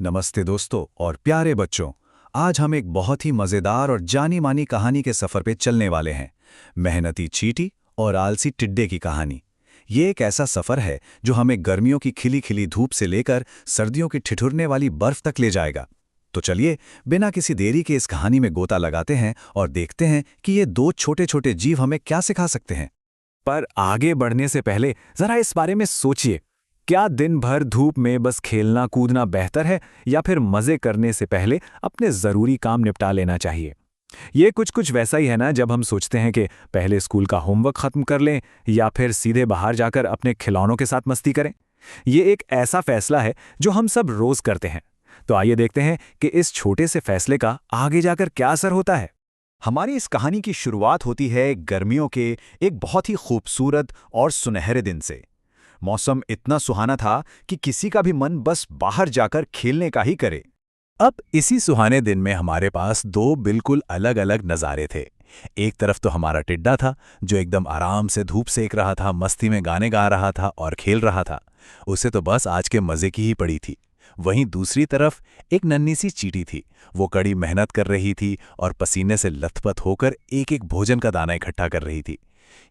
नमस्ते दोस्तों और प्यारे बच्चों। आज हम एक बहुत ही मज़ेदार और जानी मानी कहानी के सफ़र पे चलने वाले हैं। मेहनती चींटी और आलसी टिड्डे की कहानी। ये एक ऐसा सफ़र है जो हमें गर्मियों की खिली खिली धूप से लेकर सर्दियों की ठिठुरने वाली बर्फ तक ले जाएगा। तो चलिए बिना किसी देरी के इस कहानी में गोता लगाते हैं और देखते हैं कि ये दो छोटे छोटे जीव हमें क्या सिखा सकते हैं। पर आगे बढ़ने से पहले जरा इस बारे में सोचिए, क्या दिन भर धूप में बस खेलना कूदना बेहतर है या फिर मजे करने से पहले अपने जरूरी काम निपटा लेना चाहिए। ये कुछ कुछ वैसा ही है ना, जब हम सोचते हैं कि पहले स्कूल का होमवर्क खत्म कर लें या फिर सीधे बाहर जाकर अपने खिलौनों के साथ मस्ती करें। ये एक ऐसा फैसला है जो हम सब रोज करते हैं। तो आइए देखते हैं कि इस छोटे से फैसले का आगे जाकर क्या असर होता है। हमारी इस कहानी की शुरुआत होती है गर्मियों के एक बहुत ही खूबसूरत और सुनहरे दिन से। मौसम इतना सुहाना था कि किसी का भी मन बस बाहर जाकर खेलने का ही करे। अब इसी सुहाने दिन में हमारे पास दो बिल्कुल अलग अलग नज़ारे थे। एक तरफ तो हमारा टिड्डा था जो एकदम आराम से धूप सेक रहा था, मस्ती में गाने गा रहा था और खेल रहा था। उसे तो बस आज के मज़े की ही पड़ी थी। वहीं दूसरी तरफ एक नन्ही सी चींटी थी। वो कड़ी मेहनत कर रही थी और पसीने से लथपथ होकर एक एक भोजन का दाना इकट्ठा कर रही थी।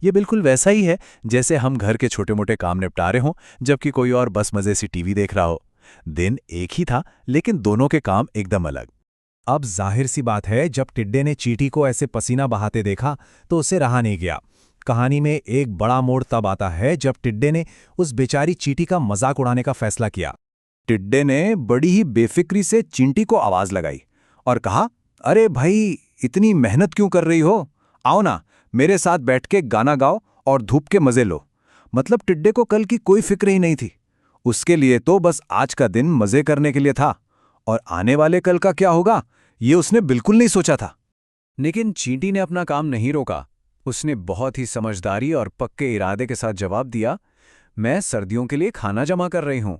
ये बिल्कुल वैसा ही है जैसे हम घर के छोटे मोटे काम निपटा रहे हों जबकि कोई और बस मजे से टीवी देख रहा हो। दिन एक ही था लेकिन दोनों के काम एकदम अलग। अब जाहिर सी बात है, जब टिड्डे ने चींटी को ऐसे पसीना बहाते देखा तो उसे रहा नहीं गया। कहानी में एक बड़ा मोड़ तब आता है जब टिड्डे ने उस बेचारी चींटी का मजाक उड़ाने का फैसला किया। टिड्डे ने बड़ी ही बेफिक्री से चींटी को आवाज लगाई और कहा, अरे भाई, इतनी मेहनत क्यों कर रही हो? आओ ना, मेरे साथ बैठ के गाना गाओ और धूप के मजे लो। मतलब टिड्डे को कल की कोई फिक्र ही नहीं थी। उसके लिए तो बस आज का दिन मजे करने के लिए था और आने वाले कल का क्या होगा ये उसने बिल्कुल नहीं सोचा था। लेकिन चींटी ने अपना काम नहीं रोका। उसने बहुत ही समझदारी और पक्के इरादे के साथ जवाब दिया, मैं सर्दियों के लिए खाना जमा कर रही हूं।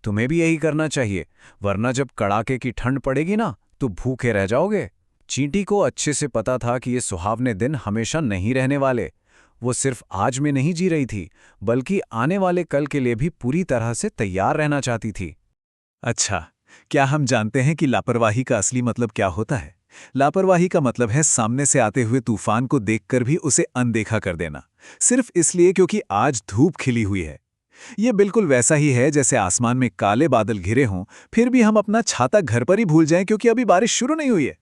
तुम्हें भी यही करना चाहिए, वरना जब कड़ाके की ठंड पड़ेगी ना तो भूखे रह जाओगे। चींटी को अच्छे से पता था कि ये सुहावने दिन हमेशा नहीं रहने वाले। वो सिर्फ आज में नहीं जी रही थी, बल्कि आने वाले कल के लिए भी पूरी तरह से तैयार रहना चाहती थी। अच्छा, क्या हम जानते हैं कि लापरवाही का असली मतलब क्या होता है? लापरवाही का मतलब है सामने से आते हुए तूफान को देखकर भी उसे अनदेखा कर देना, सिर्फ इसलिए क्योंकि आज धूप खिली हुई है। ये बिल्कुल वैसा ही है जैसे आसमान में काले बादल घिरे हों, फिर भी हम अपना छाता घर पर ही भूल जाएं क्योंकि अभी बारिश शुरू नहीं हुई है।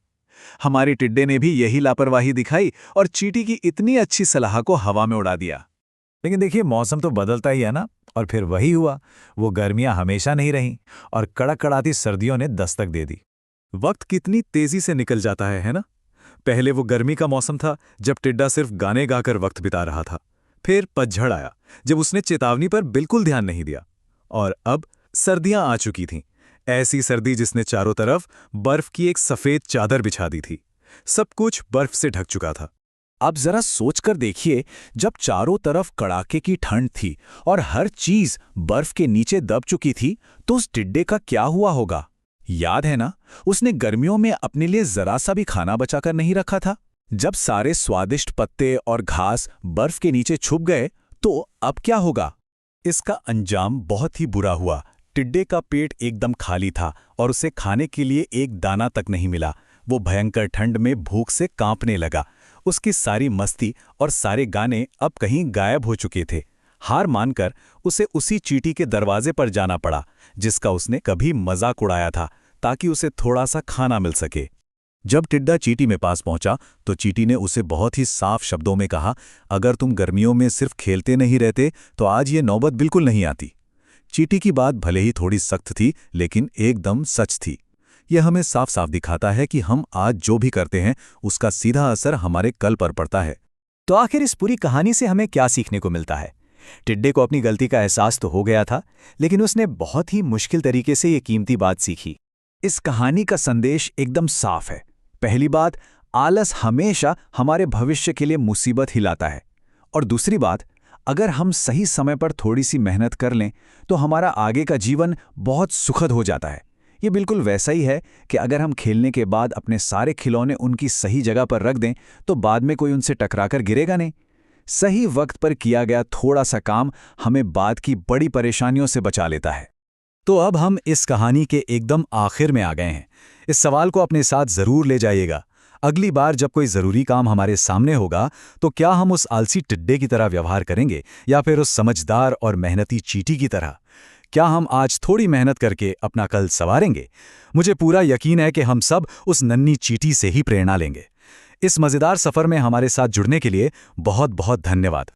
हमारी टिड्डे ने भी यही लापरवाही दिखाई और चींटी की इतनी अच्छी सलाह को हवा में उड़ा दिया। लेकिन देखिए, मौसम तो बदलता ही है ना, और फिर वही हुआ। वो गर्मियां हमेशा नहीं रहीं और कड़कड़ाती सर्दियों ने दस्तक दे दी। वक्त कितनी तेजी से निकल जाता है ना? पहले वो गर्मी का मौसम था जब टिड्डा सिर्फ गाने गाकर वक्त बिता रहा था। फिर पतझड़ आया जब उसने चेतावनी पर बिल्कुल ध्यान नहीं दिया। और अब सर्दियां आ चुकी थीं, ऐसी सर्दी जिसने चारों तरफ बर्फ की एक सफेद चादर बिछा दी थी। सब कुछ बर्फ से ढक चुका था। अब जरा सोचकर देखिए, जब चारों तरफ कड़ाके की ठंड थी और हर चीज बर्फ के नीचे दब चुकी थी, तो उस टिड्डे का क्या हुआ होगा? याद है ना, उसने गर्मियों में अपने लिए जरा सा भी खाना बचाकर नहीं रखा था। जब सारे स्वादिष्ट पत्ते और घास बर्फ के नीचे छुप गए तो अब क्या होगा? इसका अंजाम बहुत ही बुरा हुआ। टिड्डे का पेट एकदम खाली था और उसे खाने के लिए एक दाना तक नहीं मिला। वो भयंकर ठंड में भूख से कांपने लगा। उसकी सारी मस्ती और सारे गाने अब कहीं गायब हो चुके थे। हार मानकर उसे उसी चींटी के दरवाजे पर जाना पड़ा जिसका उसने कभी मजाक उड़ाया था, ताकि उसे थोड़ा सा खाना मिल सके। जब टिड्डा चींटी में पास पहुंचा तो चींटी ने उसे बहुत ही साफ शब्दों में कहा, अगर तुम गर्मियों में सिर्फ खेलते नहीं रहते तो आज ये नौबत बिल्कुल नहीं आती। चींटी की बात भले ही थोड़ी सख्त थी लेकिन एकदम सच थी। यह हमें साफ साफ दिखाता है कि हम आज जो भी करते हैं उसका सीधा असर हमारे कल पर पड़ता है। तो आखिर इस पूरी कहानी से हमें क्या सीखने को मिलता है? टिड्डे को अपनी गलती का एहसास तो हो गया था, लेकिन उसने बहुत ही मुश्किल तरीके से ये कीमती बात सीखी। इस कहानी का संदेश एकदम साफ है। पहली बात, आलस हमेशा हमारे भविष्य के लिए मुसीबत ही लाता है। और दूसरी बात, अगर हम सही समय पर थोड़ी सी मेहनत कर लें तो हमारा आगे का जीवन बहुत सुखद हो जाता है। ये बिल्कुल वैसा ही है कि अगर हम खेलने के बाद अपने सारे खिलौने उनकी सही जगह पर रख दें तो बाद में कोई उनसे टकराकर गिरेगा नहीं। सही वक्त पर किया गया थोड़ा सा काम हमें बाद की बड़ी परेशानियों से बचा लेता है। तो अब हम इस कहानी के एकदम आखिर में आ गए हैं। इस सवाल को अपने साथ ज़रूर ले जाइएगा। अगली बार जब कोई ज़रूरी काम हमारे सामने होगा तो क्या हम उस आलसी टिड्डे की तरह व्यवहार करेंगे या फिर उस समझदार और मेहनती चींटी की तरह? क्या हम आज थोड़ी मेहनत करके अपना कल संवारेंगे? मुझे पूरा यकीन है कि हम सब उस नन्ही चींटी से ही प्रेरणा लेंगे। इस मज़ेदार सफ़र में हमारे साथ जुड़ने के लिए बहुत बहुत धन्यवाद।